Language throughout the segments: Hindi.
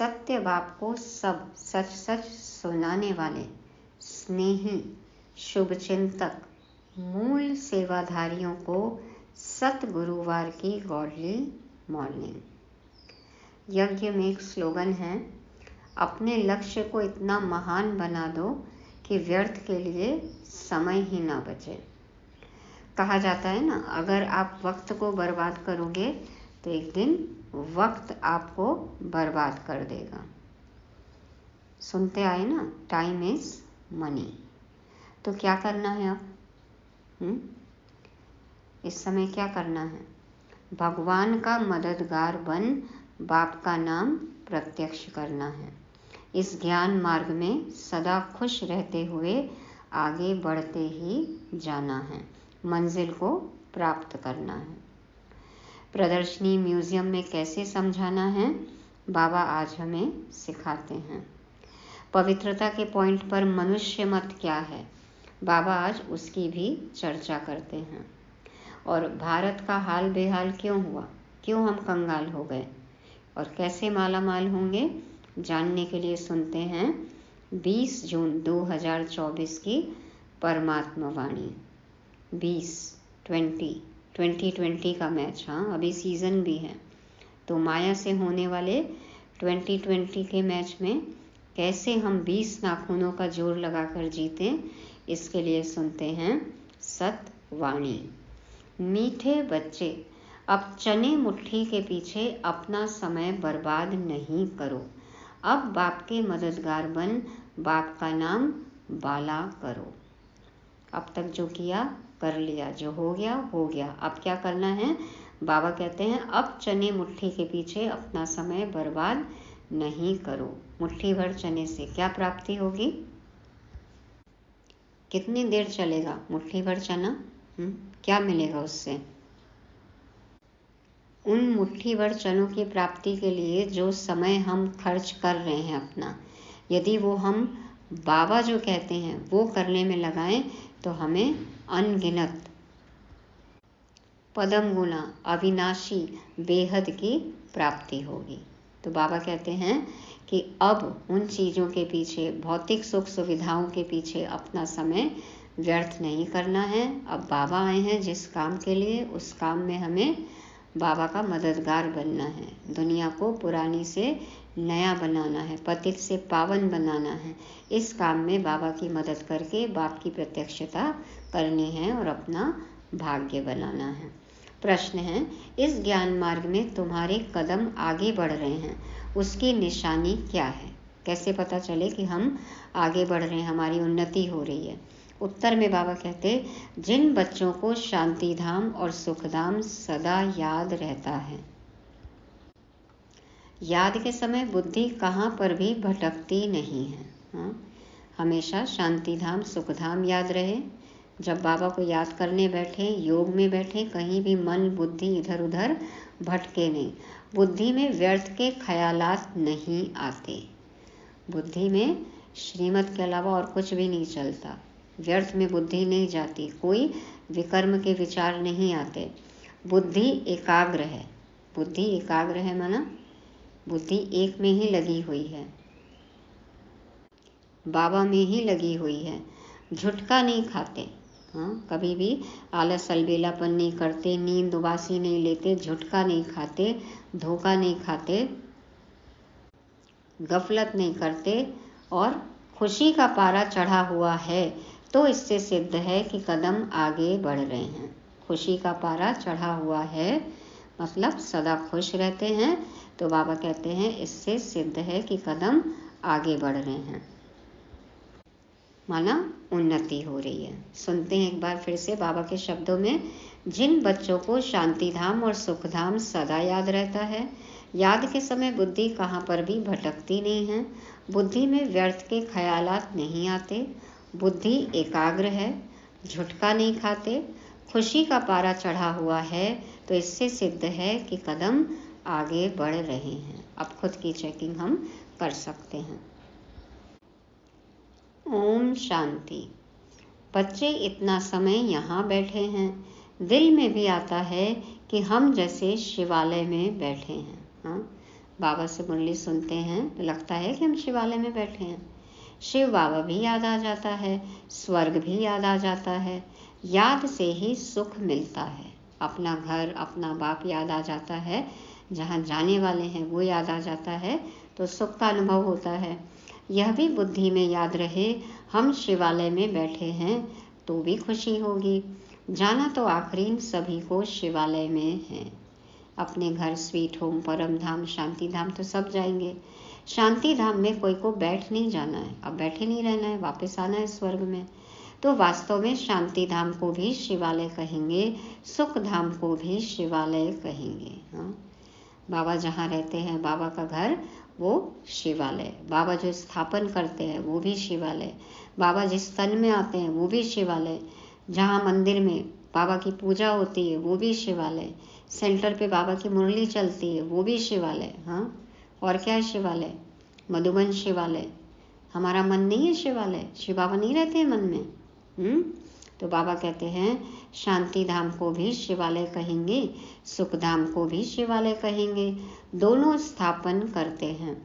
सत्य बाप को सब सच सच सुनाने वाले स्नेही शुभचिंतक मूल सेवाधारियों को सत गुरुवार की गॉडली मॉर्निंग। यज्ञ में एक स्लोगन है, अपने लक्ष्य को इतना महान बना दो कि व्यर्थ के लिए समय ही ना बचे। कहा जाता है ना, अगर आप वक्त को बर्बाद करोगे तो एक दिन वक्त आपको बर्बाद कर देगा। सुनते आए ना, टाइम इज मनी। तो क्या करना है अब? इस समय क्या करना है? भगवान का मददगार बन बाप का नाम प्रत्यक्ष करना है। इस ज्ञान मार्ग में सदा खुश रहते हुए आगे बढ़ते ही जाना है, मंजिल को प्राप्त करना है। प्रदर्शनी म्यूजियम में कैसे समझाना है, बाबा आज हमें सिखाते हैं। पवित्रता के पॉइंट पर मनुष्य मत क्या है, बाबा आज उसकी भी चर्चा करते हैं। और भारत का हाल बेहाल क्यों हुआ, क्यों हम कंगाल हो गए और कैसे माला माल होंगे, जानने के लिए सुनते हैं 20 जून 2024 की परमात्मा वाणी। 2020 का मैच, हाँ अभी सीज़न भी है, तो माया से होने वाले 2020 के मैच में कैसे हम 20 नाखूनों का जोर लगाकर जीतें, इसके लिए सुनते हैं सतवाणी। मीठे बच्चे, अब चने मुट्ठी के पीछे अपना समय बर्बाद नहीं करो। अब बाप के मददगार बन बाप का नाम बाला करो। अब तक जो किया कर लिया, जो हो गया हो गया। अब क्या करना है? बाबा कहते हैं अब चने मुट्ठी के पीछे अपना समय बर्बाद नहीं करो। मुट्ठी भर चने से क्या प्राप्ति होगी? कितनी देर चलेगा मुट्ठी भर चना? क्या मिलेगा उससे? उन मुट्ठी भर चनों की प्राप्ति के लिए जो समय हम खर्च कर रहे हैं अपना, यदि वो हम बाबा जो कहते हैं वो करने में लगाएं तो हमें अनगिनत पदम गुना अविनाशी बेहद की प्राप्ति होगी। तो बाबा कहते हैं कि अब उन चीज़ों के पीछे, भौतिक सुख सुविधाओं के पीछे अपना समय व्यर्थ नहीं करना है। अब बाबा आए हैं जिस काम के लिए, उस काम में हमें बाबा का मददगार बनना है। दुनिया को पुरानी से नया बनाना है, पतित से पावन बनाना है। इस काम में बाबा की मदद करके बाप की प्रत्यक्षता करनी है और अपना भाग्य बनाना है। प्रश्न है, इस ज्ञान मार्ग में तुम्हारे कदम आगे बढ़ रहे हैं, उसकी निशानी क्या है? कैसे पता चले कि हम आगे बढ़ रहे हैं, हमारी उन्नति हो रही है? उत्तर में बाबा कहते, जिन बच्चों को शांति धाम और सुख धाम सदा याद रहता है, याद के समय बुद्धि कहाँ पर भी भटकती नहीं है। हाँ, हमेशा शांति धाम सुख धाम याद रहे। जब बाबा को याद करने बैठे, योग में बैठे, कहीं भी मन बुद्धि इधर उधर भटके नहीं। बुद्धि में व्यर्थ के ख्यालात नहीं आते। बुद्धि में श्रीमत के अलावा और कुछ भी नहीं चलता। व्यर्थ में बुद्धि नहीं जाती, कोई विकर्म के विचार नहीं आते। बुद्धि एकाग्र है। बुद्धि एकाग्र है माना बुद्धि एक में ही लगी हुई है, बाबा में ही लगी हुई है। झुटका नहीं खाते, हाँ कभी भी आलस अलबेलापन नहीं करते, नींद उबासी नहीं लेते, झुटका नहीं खाते, धोखा नहीं खाते, गफलत नहीं करते और खुशी का पारा चढ़ा हुआ है। तो इससे सिद्ध है कि कदम आगे बढ़ रहे हैं। खुशी का पारा चढ़ा हुआ है मतलब सदा खुश रहते हैं। तो बाबा कहते हैं इससे सिद्ध है कि कदम आगे बढ़ रहे हैं, माना उन्नति हो रही है। सुनते हैं एक बार फिर से बाबा के शब्दों में, जिन बच्चों को शांति धाम और सुख धाम सदा याद रहता है, याद के समय बुद्धि कहाँ पर भी भटकती नहीं है। बुद्धि में व्यर्थ के ख्यालात नहीं आते। बुद्धि एकाग्र है, झुटका नहीं खाते, खुशी का पारा चढ़ा हुआ है। तो इससे सिद्ध है कि कदम आगे बढ़ रहे हैं। अब खुद की चेकिंग हम कर सकते हैं। ओम शांति। बच्चे इतना समय यहाँ बैठे हैं, दिल में भी आता है कि हम जैसे शिवालय में बैठे हैं। हाँ, बाबा से मुरली सुनते हैं तो लगता है कि हम शिवालय में बैठे हैं। शिव बाबा भी याद आ जाता है, स्वर्ग भी याद आ जाता है। याद से ही सुख मिलता है। अपना घर, अपना बाप याद आ जाता है, जहाँ जाने वाले हैं वो याद आ जाता है, तो सुख का अनुभव होता है। यह भी बुद्धि में याद रहे, हम शिवालय में बैठे हैं तो भी खुशी होगी। जाना तो आखिरी सभी को शिवालय में है। अपने घर, स्वीट होम, परम धाम, शांति धाम तो सब जाएंगे। शांति धाम में कोई को बैठ नहीं जाना है, अब बैठे नहीं रहना है, वापस आना है स्वर्ग में। तो वास्तव में शांति धाम को भी शिवालय कहेंगे, सुख धाम को भी शिवालय कहेंगे। हाँ, बाबा जहाँ रहते हैं, बाबा का घर वो शिवालय। बाबा जो स्थापन करते हैं वो भी शिवालय। बाबा जिस तन में आते हैं वो भी शिवालय। जहाँ मंदिर में बाबा की पूजा होती है वो भी शिवालय। सेंटर पे बाबा की मुरली चलती है वो भी शिवालय। हाँ, और क्या है शिवालय? मधुबन शिवालय। हमारा मन नहीं है शिवालय, शिव बाबा नहीं रहते हैं मन में। तो बाबा कहते हैं शांति धाम को भी शिवालय कहेंगे, सुख धाम को भी शिवालय कहेंगे। दोनों स्थापन करते हैं।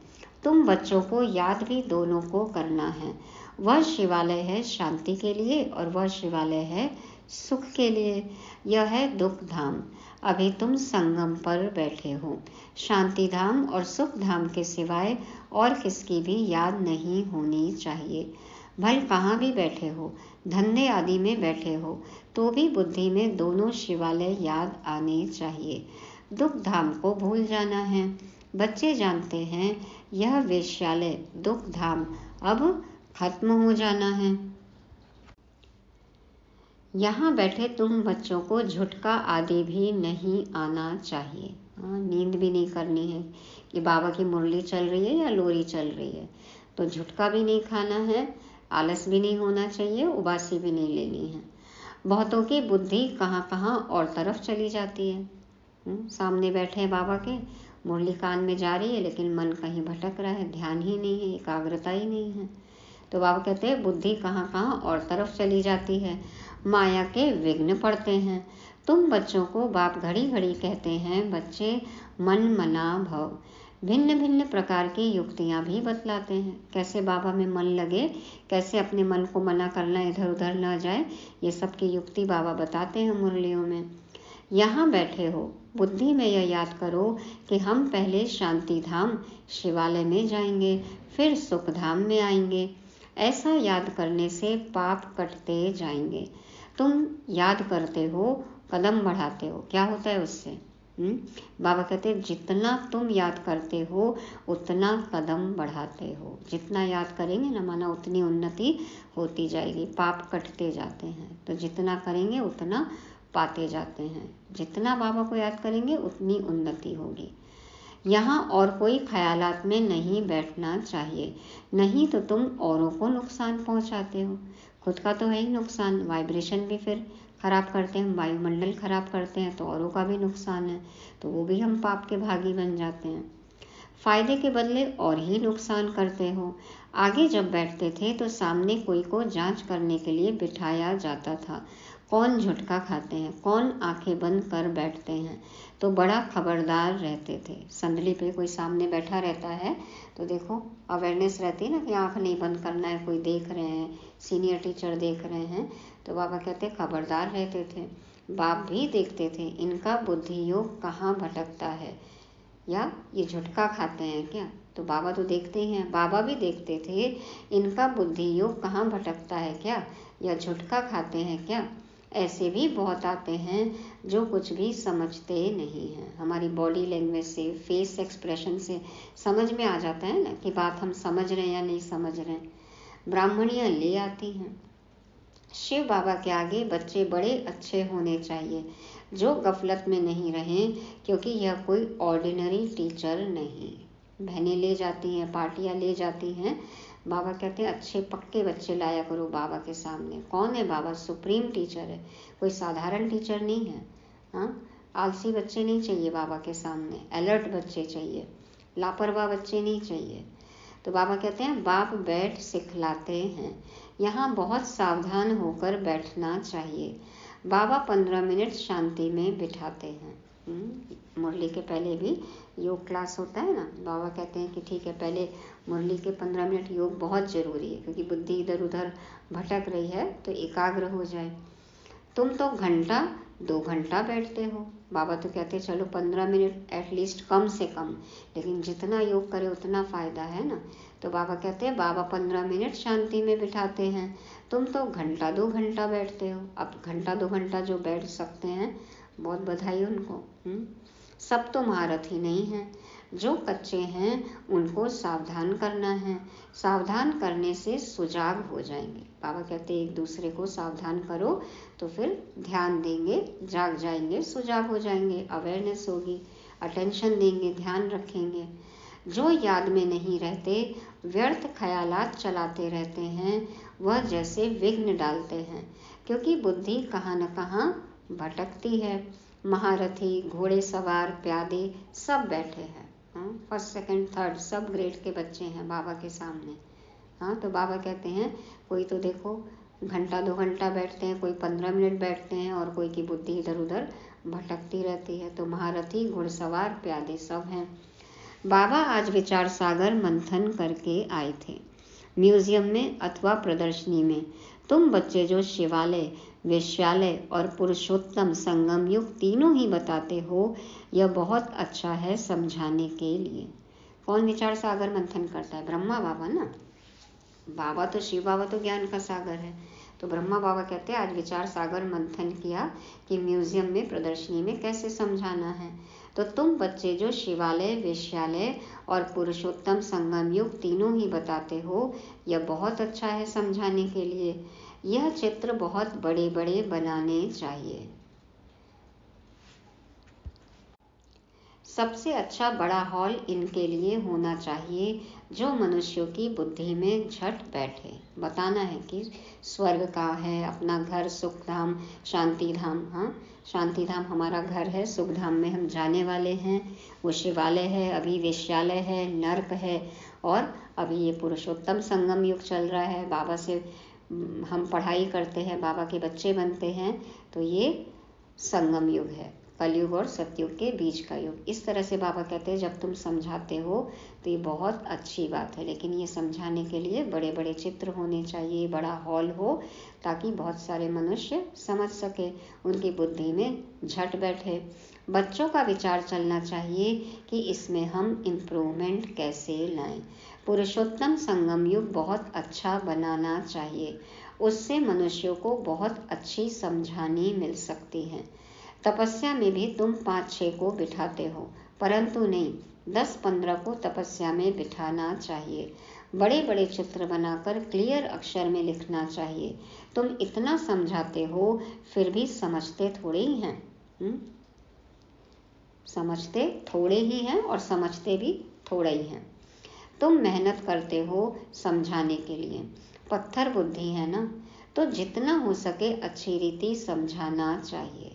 तुम बच्चों को याद भी दोनों को करना है। वह शिवालय है शांति के लिए और वह शिवालय है सुख के लिए। यह है दुख धाम। अभी तुम संगम पर बैठे हो। शांति धाम और सुख धाम के सिवाय और किसकी भी याद नहीं होनी चाहिए। भल कहाँ भी बैठे हो, धंधे आदि में बैठे हो, तो भी बुद्धि में दोनों शिवालय याद आने चाहिए। दुख धाम को भूल जाना है। बच्चे जानते हैं यह वेश्यालय दुख धाम अब खत्म हो जाना है। यहाँ बैठे तुम बच्चों को झुटका आदि भी नहीं आना चाहिए। नींद भी नहीं करनी है कि बाबा की मुरली चल रही है या लोरी चल रही है, तो झुटका भी नहीं खाना है, आलस भी नहीं होना चाहिए, उबासी भी नहीं लेनी है। बहुतों की बुद्धि कहाँ कहाँ और तरफ चली जाती है। सामने बैठे हैं बाबा के, मुरली कान में जा रही है, लेकिन मन कहीं भटक रहा है, ध्यान ही नहीं है, एकाग्रता ही नहीं है। तो बाबा कहते हैं बुद्धि कहाँ कहाँ और तरफ चली जाती है, माया के विघ्न पड़ते हैं। तुम बच्चों को बाप घड़ी घड़ी कहते हैं बच्चे मन मना भव। भिन्न भिन्न प्रकार की युक्तियाँ भी बतलाते हैं, कैसे बाबा में मन लगे, कैसे अपने मन को मना करना, इधर उधर न जाए, ये सब की युक्ति बाबा बताते हैं मुरलियों में। यहाँ बैठे हो, बुद्धि में यह याद करो कि हम पहले शांति धाम शिवालय में जाएंगे, फिर सुख धाम में आएंगे। ऐसा याद करने से पाप कटते जाएंगे। तुम याद करते हो, कदम बढ़ाते हो, क्या होता है उससे? बाबा कहते हैं जितना तुम याद करते हो उतना कदम बढ़ाते हो। जितना याद करेंगे ना, माना उतनी उन्नति होती जाएगी, पाप कटते जाते हैं। तो जितना करेंगे उतना पाते जाते हैं। जितना बाबा को याद करेंगे उतनी उन्नति होगी। यहाँ और कोई ख्यालात में नहीं बैठना चाहिए, नहीं तो तुम औरों को नुकसान पहुँचाते हो। खुद का तो है ही नुकसान, वाइब्रेशन भी फिर खराब करते हैं, वायुमंडल खराब करते हैं, तो औरों का भी नुकसान है, तो वो भी हम पाप के भागी बन जाते हैं। फायदे के बदले और ही नुकसान करते हो। आगे जब बैठते थे तो सामने कोई को जांच करने के लिए बिठाया जाता था, कौन झुटका खाते हैं, कौन आंखें बंद कर बैठते हैं, तो बड़ा खबरदार रहते थे। संदली पे कोई सामने बैठा रहता है तो देखो अवेयरनेस रहती है ना कि आंख नहीं बंद करना है, कोई देख रहे हैं, सीनियर टीचर देख रहे हैं, तो बाबा कहते खबरदार रहते थे। बाप भी देखते थे इनका बुद्धि योग कहाँ भटकता है, या ये झुटका खाते हैं क्या, तो बाबा तो देखते ही हैं। बाबा भी देखते थे इनका बुद्धि योग कहाँ भटकता है क्या, या झुटका खाते हैं क्या। ऐसे भी बहुत आते हैं जो कुछ भी समझते नहीं हैं। हमारी बॉडी लैंग्वेज से, फेस एक्सप्रेशन से समझ में आ जाता है ना कि बात हम समझ रहे हैं या नहीं समझ रहे हैं। ब्राह्मणियाँ ले आती हैं। शिव बाबा के आगे बच्चे बड़े अच्छे होने चाहिए, जो गफलत में नहीं रहें, क्योंकि यह कोई ऑर्डिनरी टीचर नहीं। बहनें ले जाती हैं, पार्टियाँ ले जाती हैं, बाबा कहते हैं अच्छे पक्के बच्चे लाया करो बाबा के सामने। कौन है बाबा? सुप्रीम टीचर है, कोई साधारण टीचर नहीं है। हाँ, आलसी बच्चे नहीं चाहिए बाबा के सामने, अलर्ट बच्चे चाहिए, लापरवाह बच्चे नहीं चाहिए। तो बाबा कहते हैं बाप बैठ सिखलाते हैं, यहाँ बहुत सावधान होकर बैठना चाहिए। बाबा 15 मिनट शांति में बिठाते हैं। मुरली के पहले भी योग क्लास होता है ना, बाबा कहते हैं कि ठीक है, पहले मुरली के 15 मिनट योग बहुत ज़रूरी है, क्योंकि बुद्धि इधर उधर भटक रही है तो एकाग्र हो जाए। तुम तो घंटा 2 घंटा बैठते हो, बाबा तो कहते हैं चलो 15 मिनट एटलीस्ट कम से कम, लेकिन जितना योग करे उतना फ़ायदा है ना। तो बाबा कहते हैं बाबा 15 मिनट शांति में बिठाते हैं, तुम तो घंटा 2 घंटा बैठते हो। अब घंटा 2 घंटा जो बैठ सकते हैं, बहुत बधाई उनको। सब तो महारथी नहीं हैं, जो कच्चे हैं उनको सावधान करना है, सावधान करने से सुजाग हो जाएंगे। बाबा कहते हैं एक दूसरे को सावधान करो तो फिर ध्यान देंगे, जाग जाएंगे, सुजाग हो जाएंगे, अवेयरनेस होगी, अटेंशन देंगे, ध्यान रखेंगे। जो याद में नहीं रहते, व्यर्थ ख्यालात चलाते रहते हैं, वह जैसे विघ्न डालते हैं, क्योंकि बुद्धि कहाँ न कहाँ भटकती है। महारथी, घोड़े सवार, प्यादे सब बैठे हैं, फर्स्ट सेकंड थर्ड सब ग्रेड के बच्चे हैं बाबा के सामने। तो बाबा कहते हैं कोई तो देखो घंटा 2 घंटा बैठते हैं, कोई 15 मिनट बैठते हैं, और कोई की बुद्धि इधर उधर भटकती रहती है। तो महारथी, घुड़सवार, प्यादे सब हैं। बाबा आज विचार सागर मंथन करके आए थे, म्यूजियम में अथवा प्रदर्शनी में। तुम बच्चे जो शिवालय, वेश्यालय और पुरुषोत्तम संगम युग तीनों ही बताते हो, यह बहुत अच्छा है समझाने के लिए। कौन विचार सागर मंथन करता है? ब्रह्मा बाबा ना। बाबा तो शिव बाबा तो ज्ञान का सागर है, तो ब्रह्मा बाबा कहते हैं आज विचार सागर मंथन किया कि म्यूजियम में, प्रदर्शनी में कैसे समझाना है। तो तुम बच्चे जो शिवालय, वेश्यालय और पुरुषोत्तम संगम युग तीनों ही बताते हो, यह बहुत अच्छा है समझाने के लिए। यह चित्र बहुत बड़े बड़े बनाने चाहिए। सबसे अच्छा बड़ा हॉल इनके लिए होना चाहिए, जो मनुष्यों की बुद्धि में झट बैठे। बताना है कि स्वर्ग का है अपना घर, सुखधाम, शांतिधाम। शांतिधाम हमारा घर है, सुखधाम में हम जाने वाले हैं। वो शिवालय है, अभी वेश्यालय है, नर्क है, और अभी ये पुरुषोत्तम संगम युग चल रहा है। बाबा से हम पढ़ाई करते हैं, बाबा के बच्चे बनते हैं, तो ये संगम युग है, कलयुग और सतयुग के बीच का युग। इस तरह से बाबा कहते हैं जब तुम समझाते हो तो ये बहुत अच्छी बात है, लेकिन ये समझाने के लिए बड़े बड़े चित्र होने चाहिए, बड़ा हॉल हो, ताकि बहुत सारे मनुष्य समझ सके, उनकी बुद्धि में झट बैठे। बच्चों का विचार चलना चाहिए कि इसमें हम इम्प्रूवमेंट कैसे लाएं। पुरुषोत्तम संगम युग बहुत अच्छा बनाना चाहिए, उससे मनुष्यों को बहुत अच्छी समझानी मिल सकती है। तपस्या में भी तुम 5-6 को बिठाते हो, परंतु नहीं, 10-15 को तपस्या में बिठाना चाहिए। बड़े बड़े चित्र बनाकर क्लियर अक्षर में लिखना चाहिए। तुम इतना समझाते हो, फिर भी समझते थोड़े ही हैं। समझते थोड़े ही हैं और समझते भी थोड़े ही हैं। तुम मेहनत करते हो समझाने के लिए, पत्थर बुद्धि है ना, तो जितना हो सके अच्छी रीति समझाना चाहिए।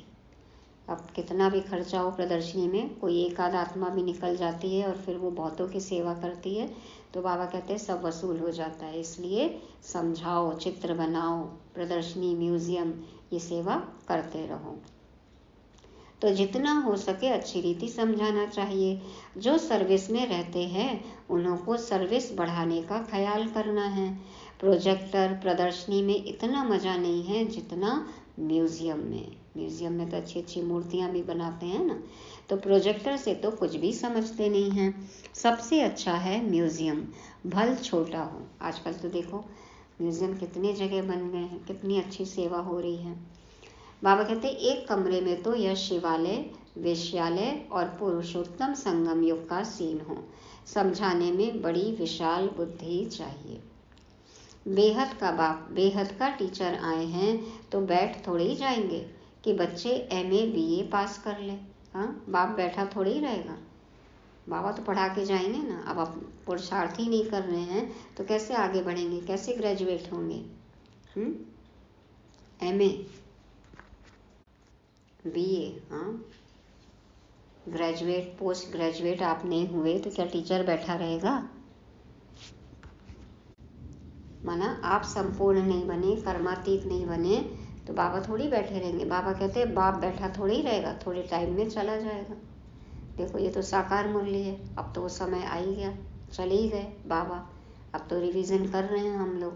अब कितना भी खर्चा हो प्रदर्शनी में, कोई एक आध आत्मा भी निकल जाती है और फिर वो बहुतों की सेवा करती है, तो बाबा कहते हैं सब वसूल हो जाता है। इसलिए समझाओ, चित्र बनाओ, प्रदर्शनी, म्यूजियम, ये सेवा करते रहो। तो जितना हो सके अच्छी रीति समझाना चाहिए। जो सर्विस में रहते हैं उन्हों को सर्विस बढ़ाने का ख्याल करना है। प्रोजेक्टर, प्रदर्शनी में इतना मज़ा नहीं है जितना म्यूज़ियम में। म्यूज़ियम में तो अच्छी अच्छी मूर्तियाँ भी बनाते हैं ना, तो प्रोजेक्टर से तो कुछ भी समझते नहीं हैं। सबसे अच्छा है म्यूज़ियम, भल छोटा हो। आजकल तो देखो म्यूज़ियम कितने जगह बन गए हैं, कितनी अच्छी सेवा हो रही है। बाबा कहते हैं एक कमरे में तो यह शिवालय, वेश्यालय और पुरुषोत्तम संगम युग का सीन हो। समझाने में बड़ी विशाल बुद्धि चाहिए। बेहद का बाप, बेहद का टीचर आए हैं तो बैठ थोड़े ही जाएंगे कि बच्चे MA BA पास कर ले। बाप बैठा थोड़े ही रहेगा, बाबा तो पढ़ा के जाएंगे ना। अब आप पुरुषार्थ ही नहीं कर रहे हैं तो कैसे आगे बढ़ेंगे, कैसे ग्रेजुएट होंगे? MA BA, graduate, post graduate आप नहीं हुए तो क्या टीचर बैठा रहेगा? माना आप संपूर्ण नहीं बने, कर्मातीत नहीं बने, तो बाबा थोड़ी बैठे रहेंगे। बाबा कहते हैं बाप बैठा थोड़ी ही रहेगा, थोड़े टाइम में चला जाएगा। देखो ये तो साकार मुरली है, अब तो वो समय आ ही गया, चले ही गए बाबा, अब तो रिवीजन कर रहे हैं हम लोग।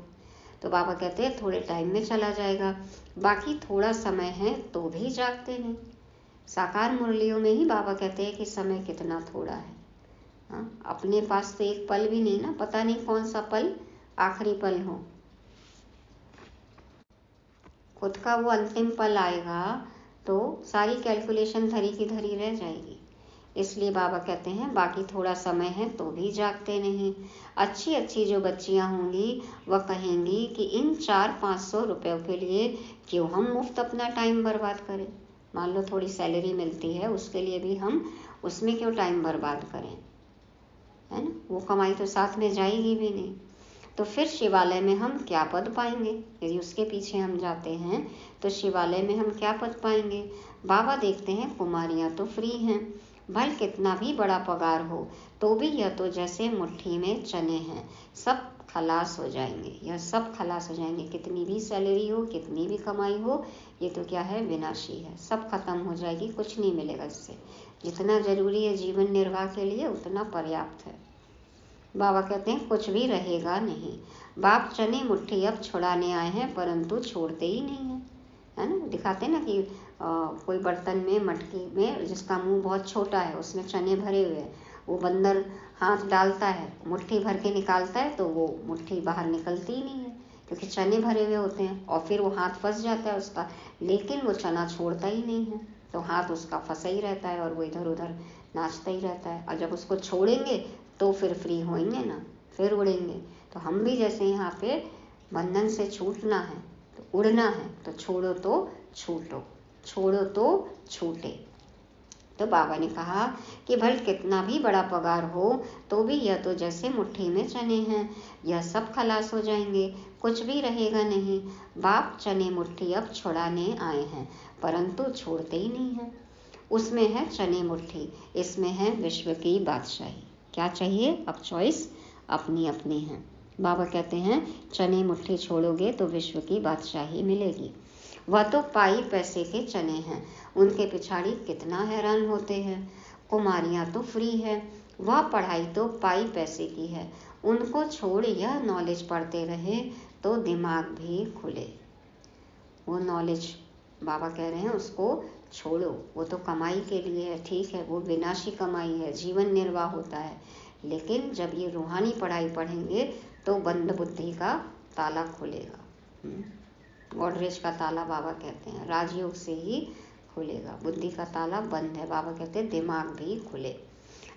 तो बाबा कहते हैं थोड़े टाइम में चला जाएगा, बाकी थोड़ा समय है तो भी जागते नहीं। साकार मुरलियों में ही बाबा कहते हैं कि समय कितना थोड़ा है। हाँ, अपने पास तो एक पल भी नहीं ना, पता नहीं कौन सा पल आखिरी पल हो, खुद का वो अंतिम पल आएगा तो सारी कैलकुलेशन धरी की धरी रह जाएगी। इसलिए बाबा कहते हैं बाकी थोड़ा समय है तो भी जागते नहीं। अच्छी अच्छी जो बच्चियां होंगी वह कहेंगी कि इन 400-500 रुपयों के लिए क्यों हम मुफ्त अपना टाइम बर्बाद करें। मान लो थोड़ी सैलरी मिलती है, उसके लिए भी हम उसमें क्यों टाइम बर्बाद करें, है ना, वो कमाई तो साथ में जाएगी भी नहीं। तो फिर शिवालय में हम क्या पद पाएंगे, यदि उसके पीछे हम जाते हैं तो शिवालय में हम क्या पद पाएंगे। बाबा देखते हैं कुमारियां तो फ्री हैं, भले कितना भी बड़ा पगार हो तो भी यह तो जैसे मुट्ठी में चने हैं, सब खलास हो जाएंगे, यह सब खलास हो जाएंगे। कितनी भी सैलरी हो, कितनी भी कमाई हो, ये तो क्या है, विनाशी है, सब खत्म हो जाएगी, कुछ नहीं मिलेगा इससे। जितना जरूरी है जीवन निर्वाह के लिए उतना पर्याप्त है। बाबा कहते हैं कुछ भी रहेगा नहीं। बाप चने मुट्ठी अब छुड़ाने आए हैं परंतु छोड़ते ही नहीं है, है ना। दिखाते ना कि कोई बर्तन में, मटकी में जिसका मुंह बहुत छोटा है उसमें चने भरे हुए हैं, वो बंदर हाथ डालता है, मुट्ठी भर के निकालता है तो वो मुट्ठी बाहर निकलती ही नहीं है, क्योंकि चने भरे हुए होते हैं। और फिर वो हाथ फंस जाता है उसका, लेकिन वो चना छोड़ता ही नहीं है, तो हाथ उसका फंसा ही रहता है और वो इधर उधर नाचता ही रहता है। और जब उसको छोड़ेंगे तो फिर फ्री होंगे ना, फिर उड़ेंगे। तो हम भी जैसे यहाँ पे बंधन से छूटना है तो उड़ना है, तो छोड़ो तो छूटो, छोड़ो तो छूटे। तो बाबा ने कहा कि भले कितना भी बड़ा पगार हो तो भी यह तो जैसे मुट्ठी में चने हैं, यह सब खलास हो जाएंगे, कुछ भी रहेगा नहीं। बाप चने मुट्ठी अब छुड़ाने आए हैं परंतु छोड़ते ही नहीं है। उसमें है चने मुट्ठी, इसमें है विश्व की बादशाही। क्या चाहिए, अब चॉइस अपनी अपनी है। बाबा कहते हैं चने मुट्ठी छोड़ोगे तो विश्व की बादशाही मिलेगी। वह तो पाई पैसे के चने हैं, उनके पिछाड़ी कितना हैरान होते हैं। कुमारियां तो फ्री है, वह पढ़ाई तो पाई पैसे की है, उनको छोड़ यह नॉलेज पढ़ते रहे तो दिमाग भी खुले। वो नॉलेज बाबा कह रहे हैं उसको छोड़ो, वो तो कमाई के लिए है, ठीक है, वो विनाशी कमाई है, जीवन निर्वाह होता है। लेकिन जब ये रूहानी पढ़ाई पढ़ेंगे तो बंद बुद्धि का ताला खुलेगा। गॉडरेज का ताला बाबा कहते हैं राजयोग से ही खुलेगा, बुद्धि का ताला बंद है। बाबा कहते हैं दिमाग भी खुले।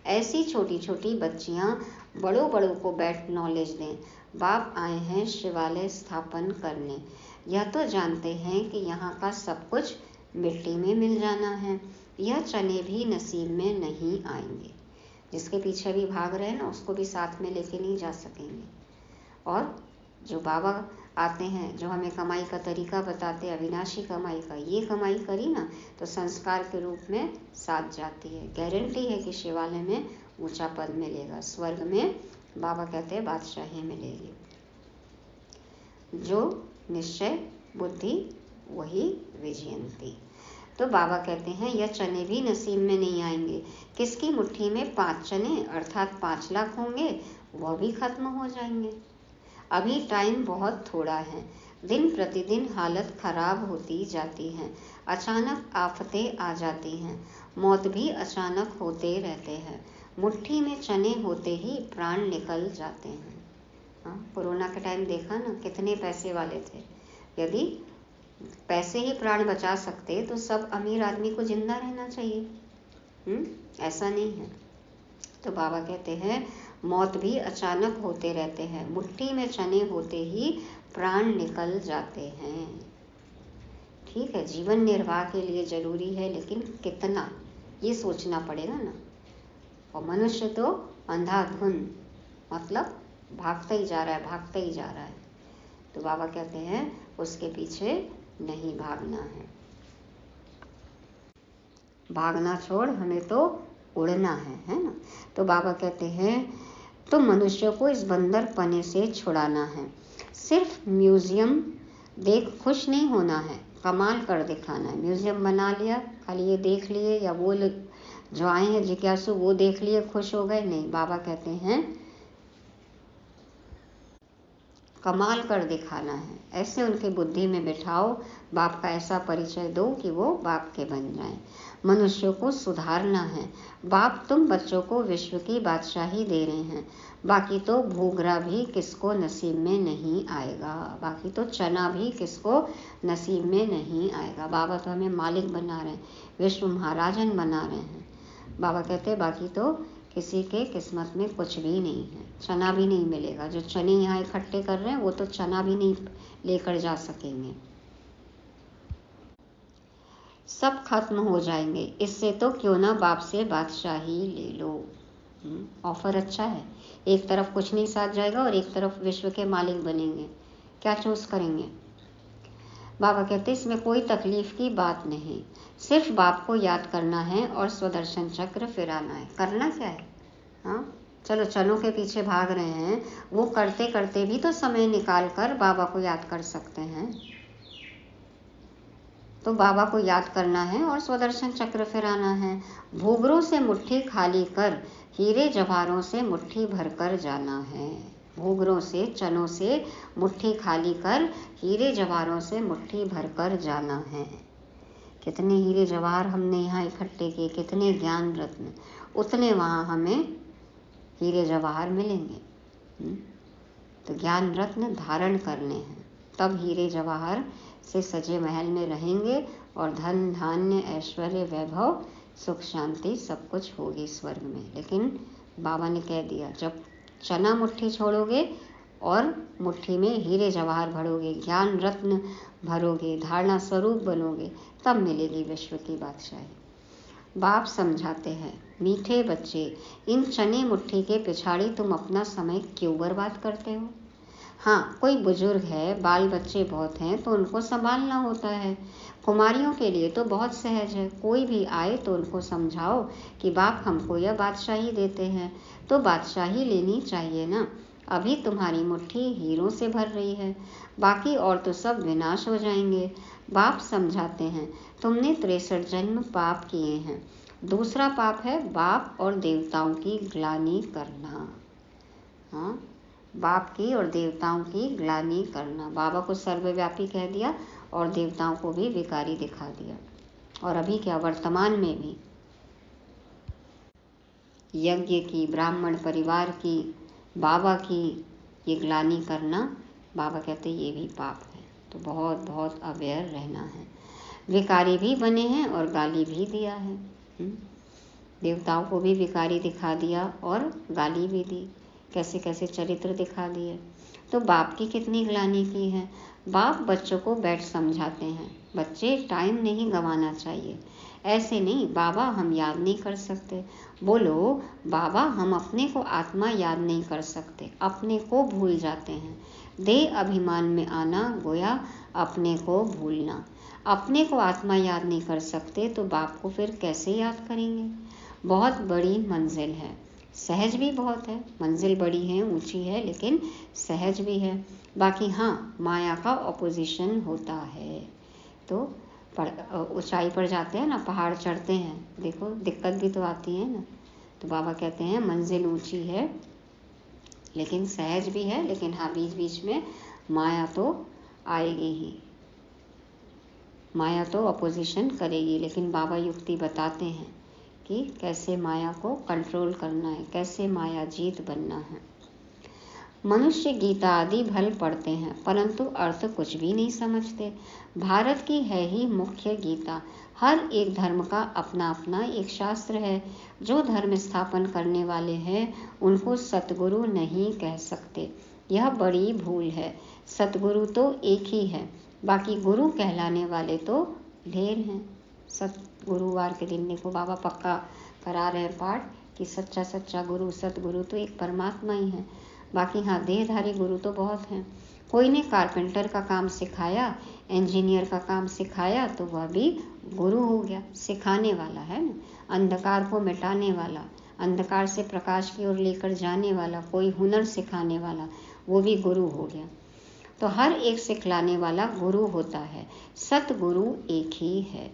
ऐसी छोटी छोटी बच्चियां बड़ों बड़ों को बैठ नॉलेज दें। बाप आए हैं शिवालय स्थापन करने, यह तो जानते हैं कि यहाँ का सब कुछ मिट्टी में मिल जाना है, यह चने भी नसीब में नहीं आएंगे। जिसके पीछे भी भाग रहे हैं ना, उसको भी साथ में लेके नहीं जा सकेंगे। और जो बाबा आते हैं, जो हमें कमाई का तरीका बताते हैं, अविनाशी कमाई का, ये कमाई करी ना तो संस्कार के रूप में साथ जाती है। गारंटी है कि शिवालय में ऊंचा पद मिलेगा, स्वर्ग में बाबा कहते हैं बादशाही मिलेगी। जो निश्चय बुद्धि वही विजयंती। तो बाबा कहते हैं यह चने भी नसीब में नहीं आएंगे। किसकी मुट्ठी में 5 चने अर्थात 5 लाख होंगे, वह भी खत्म हो जाएंगे। अभी टाइम बहुत थोड़ा है, दिन प्रतिदिन हालत खराब होती जाती है, अचानक आफतें आ जाती हैं, मौत भी अचानक होते रहते हैं, मुट्ठी में चने होते ही प्राण निकल जाते हैं। कोरोना के टाइम देखा ना, कितने पैसे वाले थे, यदि पैसे ही प्राण बचा सकते तो सब अमीर आदमी को जिंदा रहना चाहिए। ऐसा नहीं है। तो बाबा कहते हैं मौत भी अचानक होते रहते हैं, मुट्ठी में चने होते ही प्राण निकल जाते हैं। ठीक है, जीवन निर्वाह के लिए जरूरी है, लेकिन कितना ये सोचना पड़ेगा ना। और मनुष्य तो अंधाधुंध, मतलब भागता ही जा रहा है, भागता ही जा रहा है। तो बाबा कहते हैं उसके पीछे नहीं भागना है, भागना छोड़ हमें तो उड़ना है ना। तो बाबा कहते हैं तो मनुष्य को इस बंदर पने से छुड़ाना है। सिर्फ म्यूजियम देख खुश नहीं होना है, कमाल कर दिखाना है। म्यूजियम बना लिया, खाली ये देख लिए या वो जो आए हैं जिज्ञासु वो देख लिए खुश हो गए, नहीं, बाबा कहते हैं कमाल कर दिखाना है, ऐसे उनकी बुद्धि में बिठाओ, बाप का ऐसा परिचय दो कि वो बाप के बन जाएं। मनुष्यों को सुधारना है। बाप तुम बच्चों को विश्व की बादशाही दे रहे हैं, बाकी तो भूगरा भी किसको नसीब में नहीं आएगा, बाकी तो चना भी किसको नसीब में नहीं आएगा। बाबा तो हमें मालिक बना रहे हैं, विश्व महाराजन बना रहे हैं। बाबा कहते हैं बाकी तो किसी के किस्मत में कुछ भी नहीं है, चना भी नहीं मिलेगा। जो चने यहाँ इकट्ठे कर रहे हैं वो तो चना भी नहीं लेकर जा सकेंगे, सब खत्म हो जाएंगे। इससे तो क्यों ना बाप से बादशाही ले लो। ऑफर अच्छा है, एक तरफ कुछ नहीं साथ जाएगा और एक तरफ विश्व के मालिक बनेंगे, क्या चूज करेंगे? बाबा कहते इसमें कोई तकलीफ की बात नहीं, सिर्फ बाप को याद करना है और स्वदर्शन चक्र फिराना है। करना क्या है? हाँ, चलो चनों के पीछे भाग रहे हैं, वो करते करते भी तो समय निकाल कर बाबा को याद कर सकते हैं। तो बाबा को याद करना है और स्वदर्शन चक्र फिराना है। भूगरों से मुट्ठी खाली कर, हीरे जवाहरों से मुट्ठी भरकर जाना है। भूगरों से, चनों से मुट्ठी खाली कर, हीरे जवाहरों से मुट्ठी भरकर जाना है। कितने हीरे जवाहर हमने यहाँ इकट्ठे किए, कितने ज्ञान रत्न, उतने वहाँ हमें हीरे जवाहर मिलेंगे। तो ज्ञान रत्न धारण करने हैं, तब हीरे जवाहर से सजे महल में रहेंगे और धन धान्य ऐश्वर्य वैभव सुख शांति सब कुछ होगी स्वर्ग में। लेकिन बाबा ने कह दिया जब चना मुट्ठी छोड़ोगे और मुट्ठी में हीरे जवाहर भरोगे, ज्ञान रत्न भरोगे, धारणा स्वरूप बनोगे, तब मिलेगी विश्व की बादशाही। बाप समझाते हैं, मीठे बच्चे, इन चने मुट्ठी के पिछाड़ी तुम अपना समय क्यों बर्बाद करते हो? हाँ, कोई बुजुर्ग है, बाल बच्चे बहुत हैं तो उनको संभालना होता है। कुमारियों के लिए तो बहुत सहज है, कोई भी आए तो उनको समझाओ कि बाप हमको यह बादशाही देते हैं तो बादशाही लेनी चाहिए ना। अभी तुम्हारी मुट्ठी हीरों से भर रही है, बाकी और तो सब विनाश हो जाएंगे। बाप समझाते हैं, तुमने 63 जन्म पाप किए हैं। दूसरा पाप है बाप और देवताओं की ग्लानि करना। हाँ, बाप की और देवताओं की ग्लानि करना। बाबा को सर्वव्यापी कह दिया और देवताओं को भी विकारी दिखा दिया। और अभी क्या, वर्तमान में भी यज्ञ की, ब्राह्मण परिवार की, बाबा की ये ग्लानि करना, बाबा कहते ये भी पाप है। तो बहुत बहुत अवेयर रहना है। विकारी भी बने हैं और गाली भी दिया है। देवताओं को भी विकारी दिखा दिया और गाली भी दी, कैसे कैसे चरित्र दिखा दिए। तो बाप की कितनी ग्लानि की है। बाप बच्चों को बैठ समझाते हैं, बच्चे टाइम नहीं गंवाना चाहिए। ऐसे नहीं, बाबा हम याद नहीं कर सकते, बोलो बाबा हम अपने को आत्मा याद नहीं कर सकते, अपने को भूल जाते हैं। देह अभिमान में आना गोया अपने को भूलना। अपने को आत्मा याद नहीं कर सकते तो बाप को फिर कैसे याद करेंगे? बहुत बड़ी मंजिल है, सहज भी बहुत है। मंजिल बड़ी है, ऊंची है, लेकिन सहज भी है। बाकी हाँ, माया का ऑपोजिशन होता है। तो ऊंचाई पर जाते हैं ना, पहाड़ चढ़ते हैं, देखो दिक्कत भी तो आती है ना। तो बाबा कहते हैं मंजिल ऊंची है लेकिन सहज भी है, लेकिन हाँ बीच बीच में माया तो आएगी ही, माया तो अपोजिशन करेगी। लेकिन बाबा युक्ति बताते हैं कि कैसे माया को कंट्रोल करना है, कैसे माया जीत बनना है। मनुष्य गीता आदि भल पढ़ते हैं परंतु अर्थ कुछ भी नहीं समझते। भारत की है ही मुख्य गीता। हर एक धर्म का अपना अपना एक शास्त्र है। जो धर्म स्थापन करने वाले हैं उनको सतगुरु नहीं कह सकते, यह बड़ी भूल है। सतगुरु तो एक ही है, बाकी गुरु कहलाने वाले तो ढेर हैं। गुरुवार के दिन देखो बाबा पक्का करा रहे हैं पाठ कि सच्चा सच्चा गुरु सतगुरु तो एक परमात्मा ही है। बाकी हाँ, देहधारी गुरु तो बहुत हैं। कोई ने कारपेंटर का काम सिखाया, इंजीनियर का काम सिखाया तो वह भी गुरु हो गया, सिखाने वाला है ना। अंधकार को मिटाने वाला, अंधकार से प्रकाश की ओर लेकर जाने वाला, कोई हुनर सिखाने वाला, वो भी गुरु हो गया। तो हर एक सिखलाने वाला गुरु होता है, सतगुरु एक ही है।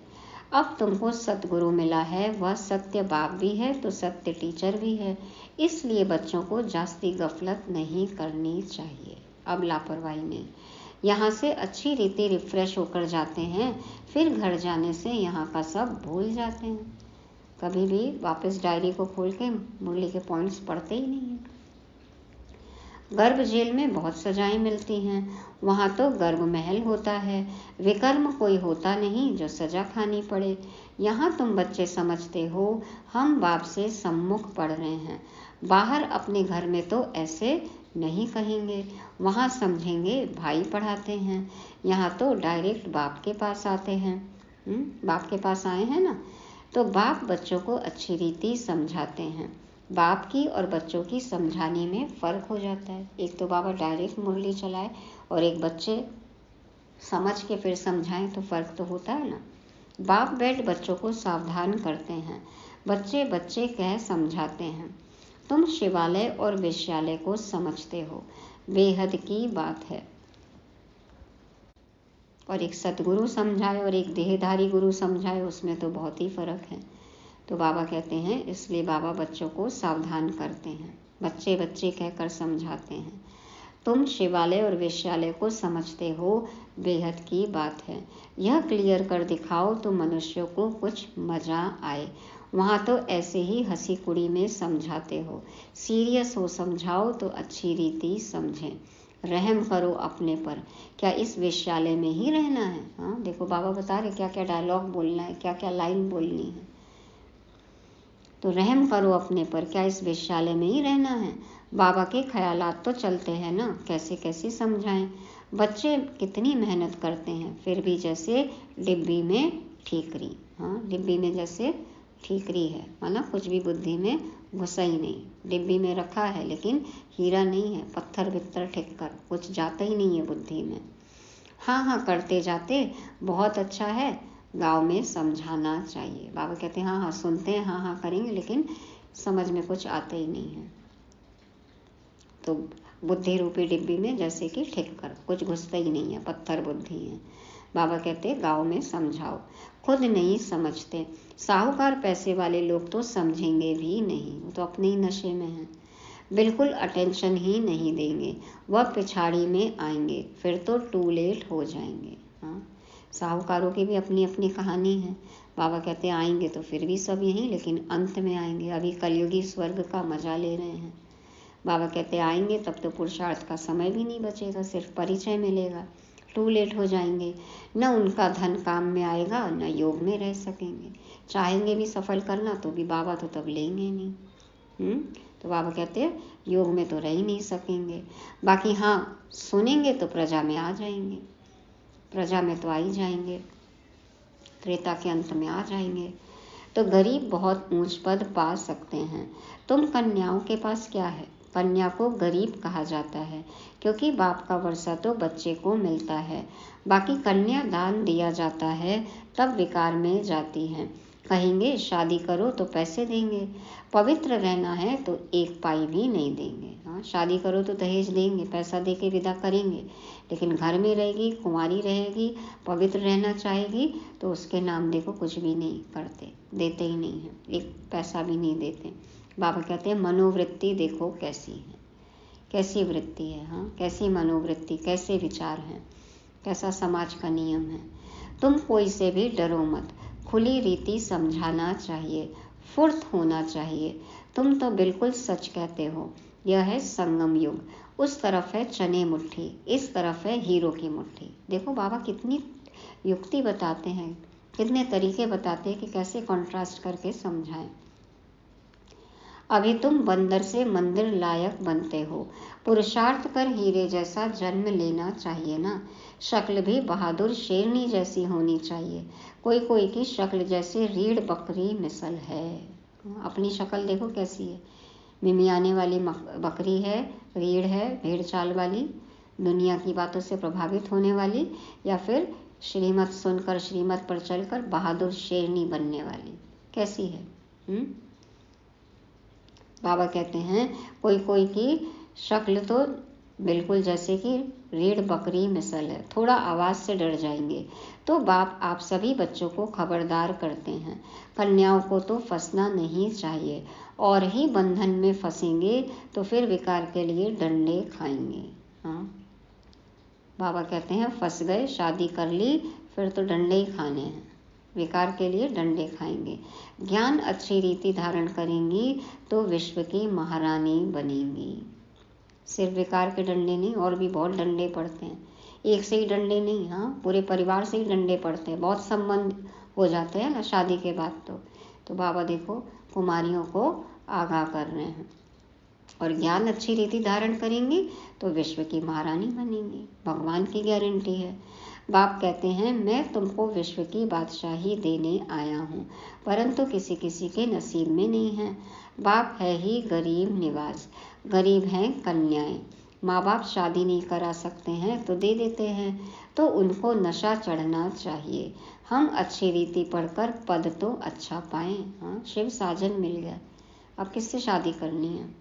अब तुमको सतगुरु मिला है, वह सत्य बाप भी है तो सत्य टीचर भी है, इसलिए बच्चों को जास्ती गफलत नहीं करनी चाहिए। अब लापरवाही नहीं, यहाँ से अच्छी रीति रिफ्रेश होकर जाते हैं, फिर घर जाने से यहाँ का सब भूल जाते हैं। कभी भी वापस डायरी को खोल के मुरली के पॉइंट्स पढ़ते ही नहीं हैं। गर्भ जेल में बहुत सजाएं मिलती हैं, वहाँ तो गर्भ महल होता है, विकर्म कोई होता नहीं जो सजा खानी पड़े। यहाँ तुम बच्चे समझते हो हम बाप से सम्मुख पढ़ रहे हैं, बाहर अपने घर में तो ऐसे नहीं कहेंगे, वहाँ समझेंगे भाई पढ़ाते हैं। यहाँ तो डायरेक्ट बाप के पास आते हैं। बाप के पास आए हैं ना, तो बाप बच्चों को अच्छी रीति समझाते हैं। बाप की और बच्चों की समझाने में फ़र्क हो जाता है। एक तो बाबा डायरेक्ट मुरली चलाए और एक बच्चे समझ के फिर समझाएं, तो फ़र्क तो होता है ना। बाप बैठ बच्चों को सावधान करते हैं, बच्चे बच्चे कह समझाते हैं। तुम शिवालय और वेश्यालय को समझते हो, बेहद की बात है। और एक सतगुरु समझाए और एक देहधारी गुरु समझाए, उसमें तो बहुत ही फ़र्क है। तो बाबा कहते हैं, इसलिए बाबा बच्चों को सावधान करते हैं, बच्चे बच्चे कहकर समझाते हैं। तुम शिवालय और वेश्यालय को समझते हो, बेहद की बात है। यह क्लियर कर दिखाओ तो मनुष्यों को कुछ मज़ा आए। वहाँ तो ऐसे ही हंसी कुड़ी में समझाते हो, सीरियस हो समझाओ तो अच्छी रीति समझें। रहम करो अपने पर, क्या इस वेश्यालय में ही रहना है? हाँ, देखो बाबा बता रहे क्या क्या डायलॉग बोलना है, क्या क्या लाइन बोलनी है। तो रहम करो अपने पर, क्या इस वेश्यालय में ही रहना है? बाबा के ख्यालात तो चलते हैं ना, कैसे कैसे समझाएं। बच्चे कितनी मेहनत करते हैं, फिर भी जैसे डिब्बी में ठीकरी। हाँ, डिब्बी में जैसे ठीकरी है, मतलब कुछ भी बुद्धि में घुसा ही नहीं। डिब्बी में रखा है लेकिन हीरा नहीं है, पत्थर बित्तर ठिक कर कुछ जाता ही नहीं है बुद्धि में। हाँ हाँ करते जाते बहुत अच्छा है, गांव में समझाना चाहिए। बाबा कहते हैं हाँ हाँ सुनते हैं, हाँ हाँ करेंगे, लेकिन समझ में कुछ आता ही नहीं है। तो बुद्धि रूपी डिब्बी में जैसे कि ठीक कर कुछ घुसता ही नहीं है, पत्थर बुद्धि है। बाबा कहते हैं गांव में समझाओ, खुद नहीं समझते। साहूकार पैसे वाले लोग तो समझेंगे भी नहीं, वो तो अपने ही नशे में हैं, बिल्कुल अटेंशन ही नहीं देंगे, वह पिछाड़ी में आएंगे, फिर तो टू लेट हो जाएंगे। हाँ, साहूकारों की भी अपनी अपनी कहानी है। बाबा कहते हैं आएंगे तो फिर भी सब यहीं, लेकिन अंत में आएंगे। अभी कलयुगी स्वर्ग का मजा ले रहे हैं। बाबा कहते आएंगे तब तो पुरुषार्थ का समय भी नहीं बचेगा, सिर्फ परिचय मिलेगा, टू लेट हो जाएंगे। न उनका धन काम में आएगा, न योग में रह सकेंगे। चाहेंगे भी सफल करना तो भी बाबा तो तब लेंगे नहीं। तो बाबा कहते हैं योग में तो रह ही नहीं सकेंगे, बाकी हाँ सुनेंगे तो प्रजा में आ जाएंगे, प्रजा में तो आ ही जाएंगे, त्रेता के अंत में आ जाएंगे। तो गरीब बहुत ऊंच पद पा सकते हैं। तुम कन्याओं के पास क्या है? कन्या को गरीब कहा जाता है क्योंकि बाप का वर्षा तो बच्चे को मिलता है, बाकी कन्या दान दिया जाता है तब विकार में जाती है। कहेंगे शादी करो तो पैसे देंगे, पवित्र रहना है तो एक पाई भी नहीं देंगे। हाँ, शादी करो तो दहेज देंगे, पैसा दे के विदा करेंगे, लेकिन घर में रहेगी, कुंवारी रहेगी, पवित्र रहना चाहेगी तो उसके नाम देखो कुछ भी नहीं करते, देते ही नहीं है, एक पैसा भी नहीं देते। बाबा कहते हैं मनोवृत्ति देखो कैसी है, कैसी वृत्ति है। हाँ, कैसी मनोवृत्ति, कैसे विचार हैं, कैसा समाज का नियम है। तुम कोई से भी डरो मत, खुली रीति समझाना चाहिए, फुर्त होना चाहिए। तुम तो बिल्कुल सच कहते हो, यह है संगम युग, उस तरफ है चने मुट्ठी, इस तरफ है हीरो की मुट्ठी। देखो बाबा कितनी युक्ति बताते हैं, कितने तरीके बताते हैं कि कैसे कॉन्ट्रास्ट करके समझाएं। अभी तुम बंदर से मंदिर लायक बनते हो, पुरुषार्थ कर हीरे जैसा जन्म लेना चाहिए ना। शक्ल भी बहादुर शेरनी जैसी होनी चाहिए, कोई कोई की शक्ल जैसे रीढ़ बकरी मिसल है। अपनी शक्ल देखो कैसी है, मिमियाने वाली बकरी है, रीढ़ है, भेड़ चाल वाली, दुनिया की बातों से प्रभावित होने वाली, या फिर श्रीमत सुनकर श्रीमत पर चलकर बहादुर शेरनी बनने वाली, कैसी है? बाबा कहते हैं कोई कोई की शक्ल तो बिल्कुल जैसे कि रीढ़ बकरी मिसल है, थोड़ा आवाज़ से डर जाएंगे। तो बाप आप सभी बच्चों को खबरदार करते हैं, कन्याओं को तो फंसना नहीं चाहिए, और ही बंधन में फंसेंगे तो फिर विकार के लिए डंडे खाएंगे। हाँ, बाबा कहते हैं फंस गए, शादी कर ली, फिर तो डंडे ही खाने हैं, विकार के लिए डंडे खाएंगे। ज्ञान अच्छी रीति धारण करेंगी तो विश्व की महारानी बनेंगी। सिर्फ विकार के डंडे नहीं, और भी बहुत डंडे पड़ते हैं, एक से ही डंडे नहीं, हाँ पूरे परिवार से ही डंडे पड़ते हैं, बहुत संबंध हो जाते हैं ना शादी के बाद। तो बाबा देखो कुमारियों को आगाह कर रहे हैं, और ज्ञान अच्छी रीति धारण करेंगी तो विश्व की महारानी बनेंगी, भगवान की गारंटी है। बाप कहते हैं मैं तुमको विश्व की बादशाही देने आया हूँ, परंतु किसी किसी के नसीब में नहीं है। बाप है ही गरीब निवाज, गरीब हैं कन्याएं, माँ बाप शादी नहीं करा सकते हैं तो दे देते हैं, तो उनको नशा चढ़ना चाहिए। हम अच्छी रीति पढ़कर पद तो अच्छा पाएं। हाँ, शिव साजन मिल गया, अब किससे शादी करनी है।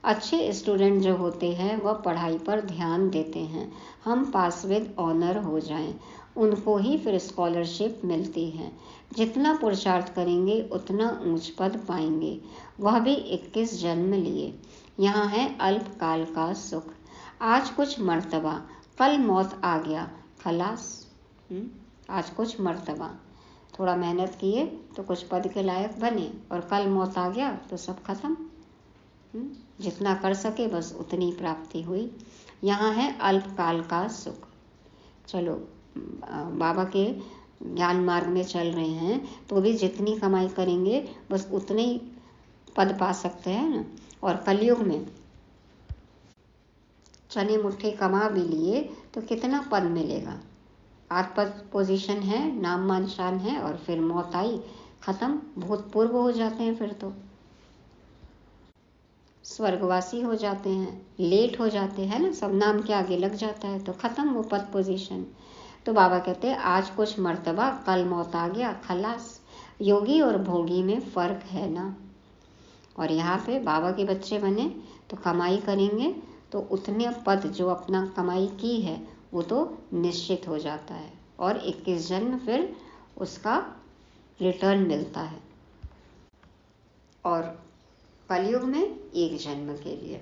अच्छे स्टूडेंट जो होते हैं वह पढ़ाई पर ध्यान देते हैं, हम पास विद ऑनर हो जाएं, उनको ही फिर स्कॉलरशिप मिलती है। जितना पुरुषार्थ करेंगे उतना ऊंच पद पाएंगे, वह भी 21 जन्म लिए। यहाँ है अल्पकाल का सुख, आज कुछ मर्तबा कल मौत आ गया खलास। आज कुछ मर्तबा, थोड़ा मेहनत किए तो कुछ पद के लायक बने, और कल मौत आ गया तो सब खत्म। जितना कर सके बस उतनी प्राप्ति हुई। यहाँ है अल्पकाल का सुख। चलो बाबा के ज्ञान मार्ग में चल रहे हैं तो भी जितनी कमाई करेंगे बस उतने ही पद पा सकते हैं ना। और कलयुग में चने मुट्ठी कमा भी लिए तो कितना पद मिलेगा, आत्मपद पोजीशन है, नाम मान शान है, और फिर मौत आई, खत्म, भूतपूर्व हो जाते हैं, फिर तो स्वर्गवासी हो जाते हैं, लेट हो जाते हैं ना, सब नाम के आगे लग जाता है तो खत्म वो पद पोजीशन। तो बाबा कहते हैं आज कुछ मर्तबा कल मौत आ गया खलास। योगी और भोगी में फर्क है ना। और यहाँ पे बाबा के बच्चे बने तो कमाई करेंगे तो उतने पद जो अपना कमाई की है वो तो निश्चित हो जाता है, और 21 जन्म फिर उसका रिटर्न मिलता है, और कलयुग में 1 जन्म के लिए।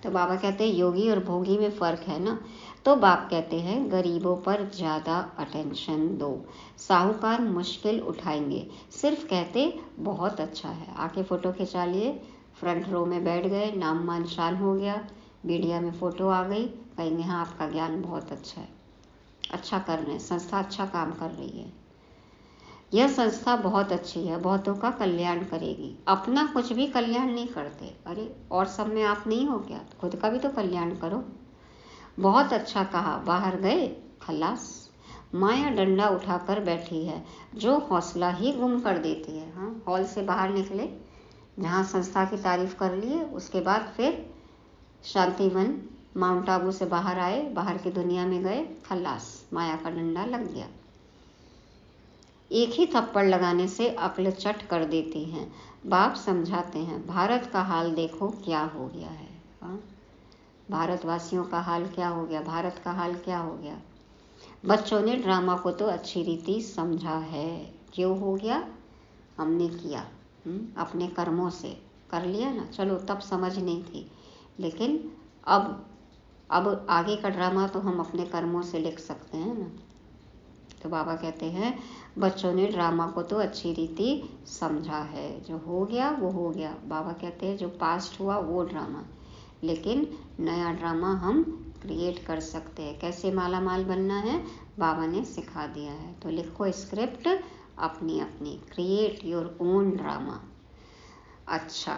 तो बाबा कहते हैं योगी और भोगी में फ़र्क है ना। तो बाप कहते हैं गरीबों पर ज़्यादा अटेंशन दो, साहूकार मुश्किल उठाएंगे, सिर्फ कहते बहुत अच्छा है, आके फ़ोटो खिंचा लिए, फ्रंट रो में बैठ गए, नाम मान शान हो गया, मीडिया में फ़ोटो आ गई, कहेंगे हाँ आपका ज्ञान बहुत अच्छा है, अच्छा कर रहे हैं, संस्था अच्छा काम कर रही है, यह संस्था बहुत अच्छी है, बहुतों का कल्याण करेगी। अपना कुछ भी कल्याण नहीं करते, अरे और सब में आप नहीं हो क्या, तो खुद का भी तो कल्याण करो। बहुत अच्छा कहा, बाहर गए खलास, माया डंडा उठाकर बैठी है जो हौसला ही गुम कर देती है। हाँ, हॉल से बाहर निकले, जहाँ संस्था की तारीफ कर लिए, उसके बाद फिर शांतिवन माउंट आबू से बाहर आए, बाहर की दुनिया में गए, खलास, माया का डंडा लग गया। एक ही थप्पड़ लगाने से अक्ल चट कर देती हैं। बाप समझाते हैं भारत का हाल देखो क्या हो गया है। हाँ? भारतवासियों का हाल क्या हो गया, भारत का हाल क्या हो गया। बच्चों ने ड्रामा को तो अच्छी रीति समझा है, क्यों हो गया, हमने किया, अपने कर्मों से कर लिया ना, चलो तब समझ नहीं थी, लेकिन अब आगे का ड्रामा तो हम अपने कर्मों से लिख सकते हैं ना। तो बाबा कहते हैं बच्चों ने ड्रामा को तो अच्छी रीति समझा है, जो हो गया वो हो गया। बाबा कहते हैं जो पास्ट हुआ वो ड्रामा, लेकिन नया ड्रामा हम क्रिएट कर सकते हैं। कैसे माला माल बनना है बाबा ने सिखा दिया है। तो लिखो स्क्रिप्ट अपनी अपनी, क्रिएट योर ओन ड्रामा। अच्छा,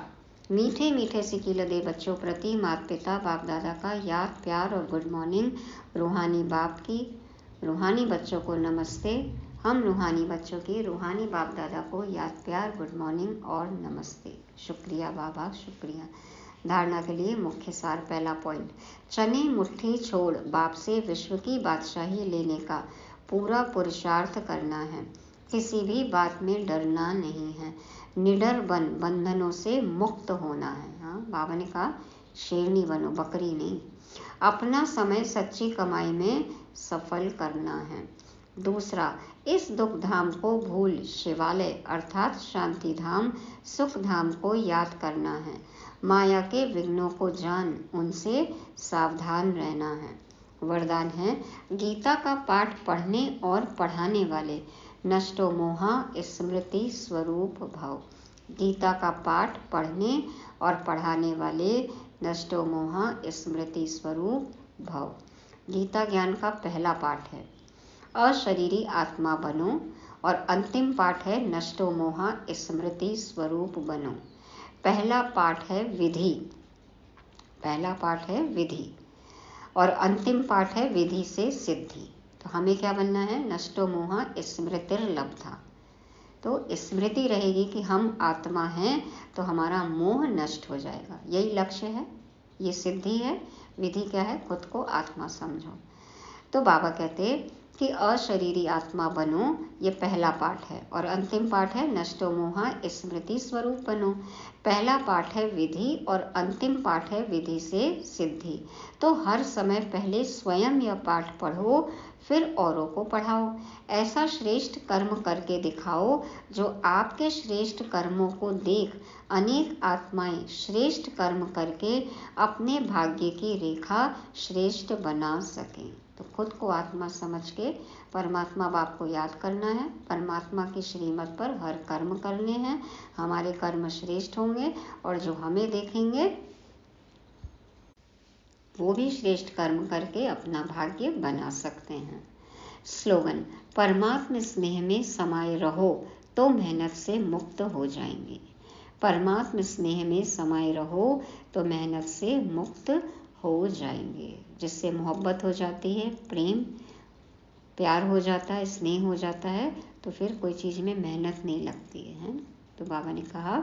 मीठे मीठे सिकील दे बच्चों प्रति माता पिता बाप दादा का याद प्यार और गुड मॉर्निंग। रूहानी बाप की रूहानी बच्चों को नमस्ते। हम रूहानी बच्चों की रूहानी बाप दादा को याद प्यार गुड मॉर्निंग और नमस्ते। शुक्रिया बाबा, शुक्रिया। धारणा के लिए मुख्य सार, पहला पॉइंट, चने मुट्ठी छोड़ बाप से विश्व की बादशाही लेने का पूरा पुरुषार्थ करना है, किसी भी बात में डरना नहीं है, निडर बन बंधनों से मुक्त होना है। हाँ, बाबा ने कहा शेरनी बनो, बकरी नहीं। अपना समय सच्ची कमाई में सफल करना है। दूसरा, इस दुख धाम को भूल शिवालय अर्थात शांति धाम, सुख धाम को याद करना है। माया के विघ्नों को जान उनसे सावधान रहना है। वरदान है, गीता का पाठ पढ़ने और पढ़ाने वाले नष्टो मोहा स्मृति स्वरूप भव। गीता का पाठ पढ़ने और पढ़ाने वाले नष्टो मोहा स्मृति स्वरूप भव। गीता ज्ञान का पहला पाठ है अशरीरी आत्मा बनो और अंतिम पाठ है नष्टो मोहा स्मृति स्वरूप बनो। पहला पाठ है विधि, पहला पाठ है विधि और अंतिम पाठ है विधि से सिद्धि। तो हमें क्या बनना है? नष्टो मोहा स्मृतिर्लब्धा। तो स्मृति रहेगी कि हम आत्मा हैं, तो हमारा मोह नष्ट हो जाएगा। यही लक्ष्य है, ये सिद्धि है। विधि क्या है? खुद को आत्मा समझो। तो बाबा कहते कि अशरीरी आत्मा बनो, ये पहला पाठ है और अंतिम पाठ है नष्टो मोहा स्मृति स्वरूप बनो। पहला पाठ है विधि और अंतिम पाठ है विधि से सिद्धि। तो हर समय पहले स्वयं यह पाठ पढ़ो, फिर औरों को पढ़ाओ। ऐसा श्रेष्ठ कर्म करके दिखाओ जो आपके श्रेष्ठ कर्मों को देख अनेक आत्माएं श्रेष्ठ कर्म करके अपने भाग्य की रेखा श्रेष्ठ बना सकें। तो खुद को आत्मा समझ के परमात्मा बाप को याद करना है। परमात्मा की श्रीमत पर हर कर्म करने हैं। हमारे कर्म श्रेष्ठ होंगे और जो हमें देखेंगे वो भी श्रेष्ठ कर्म करके अपना भाग्य बना सकते हैं। स्लोगन, परमात्म स्नेह में समाये रहो तो मेहनत से मुक्त हो जाएंगे। परमात्म स्नेह में समाये रहो तो मेहनत से मुक्त हो जाएंगे। जिससे मोहब्बत हो जाती है, प्रेम प्यार हो जाता है, स्नेह हो जाता है, तो फिर कोई चीज़ में मेहनत नहीं लगती है। तो बाबा ने कहा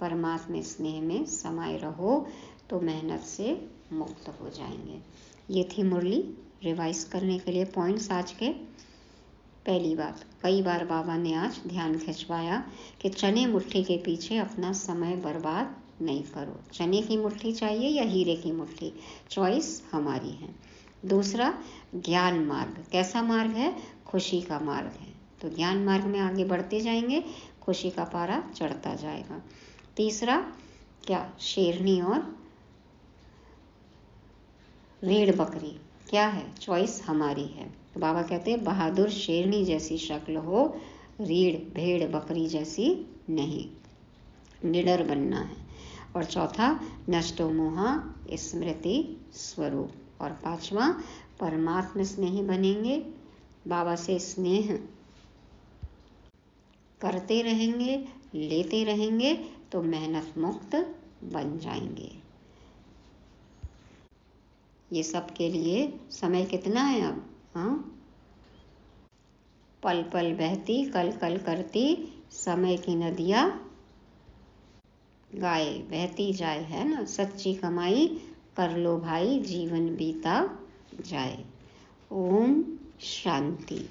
परमात्मा स्नेह में समाये रहो तो मेहनत से मुक्त हो जाएंगे। ये थी मुरली। रिवाइज करने के लिए पॉइंट्स आज के। पहली बात, कई बार बाबा ने आज ध्यान खिंचवाया कि चने मुट्ठी के पीछे अपना समय बर्बाद नहीं करो। चने की मुट्ठी चाहिए या हीरे की मुट्ठी, चॉइस हमारी है। दूसरा, ज्ञान मार्ग कैसा मार्ग है? खुशी का मार्ग है। तो ज्ञान मार्ग में आगे बढ़ते जाएंगे, खुशी का पारा चढ़ता जाएगा। तीसरा क्या? शेरनी और भेड़ बकरी क्या है? चॉइस हमारी है। तो बाबा कहते हैं बहादुर शेरनी जैसी शक्ल हो, रीढ़ भेड़ बकरी जैसी नहीं, निडर बनना है। और चौथा, नष्टो मोहा स्मृति स्वरूप। और पांचवा, परमात्मा स्नेही बनेंगे, बाबा से स्नेह करते रहेंगे, लेते रहेंगे तो मेहनत मुक्त बन जाएंगे। ये सब के लिए समय कितना है अब? हाँ, पल पल बहती कल कल करती समय की नदियाँ गाए बहती जाए, है ना। सच्ची कमाई कर लो भाई, जीवन बीता जाए। ओम शांति।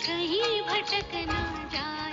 कहीं भटक ना जाए।